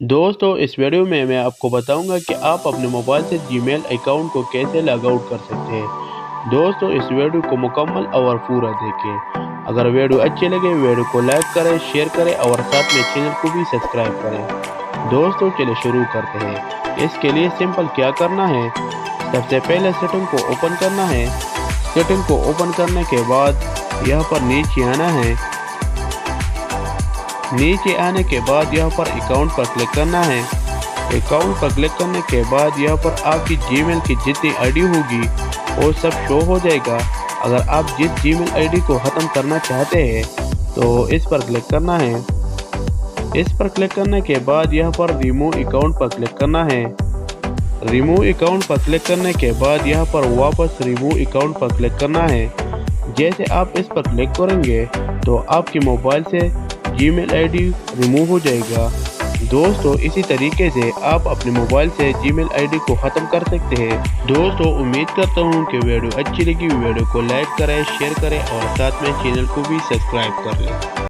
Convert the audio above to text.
दोस्तों इस वीडियो में मैं आपको बताऊंगा कि आप अपने मोबाइल से जीमेल अकाउंट को कैसे लॉग आउट कर सकते हैं। दोस्तों इस वीडियो को मुकम्मल और पूरा देखें। अगर वीडियो अच्छी लगे वीडियो को लाइक करें, शेयर करें और साथ में चैनल को भी सब्सक्राइब करें। दोस्तों चलिए शुरू करते हैं। इसके लिए सिंपल क्या करना है, सबसे पहले सेटिंग को ओपन करना है। सेटिंग को ओपन करने के बाद यहाँ पर नीचे आना है। नीचे आने के बाद यहाँ पर अकाउंट पर क्लिक करना है। अकाउंट पर क्लिक करने के बाद यहाँ पर आपकी जीमेल की जितनी आईडी होगी वो सब शो हो जाएगा। अगर आप जिस जीमेल आईडी को ख़त्म करना चाहते हैं तो इस पर क्लिक करना है। इस पर क्लिक करने के बाद यहाँ पर रिमूव अकाउंट पर क्लिक करना है। रिमूव अकाउंट पर क्लिक करने के बाद यहाँ पर वापस रिमूव अकाउंट पर क्लिक करना है। जैसे आप इस पर क्लिक करेंगे तो आपके मोबाइल से जीमेल आईडी रिमूव हो जाएगा। दोस्तों इसी तरीके से आप अपने मोबाइल से जीमेल आईडी को ख़त्म कर सकते हैं। दोस्तों उम्मीद करता हूँ कि वीडियो अच्छी लगी। वीडियो को लाइक करें, शेयर करें और साथ में चैनल को भी सब्सक्राइब कर लें।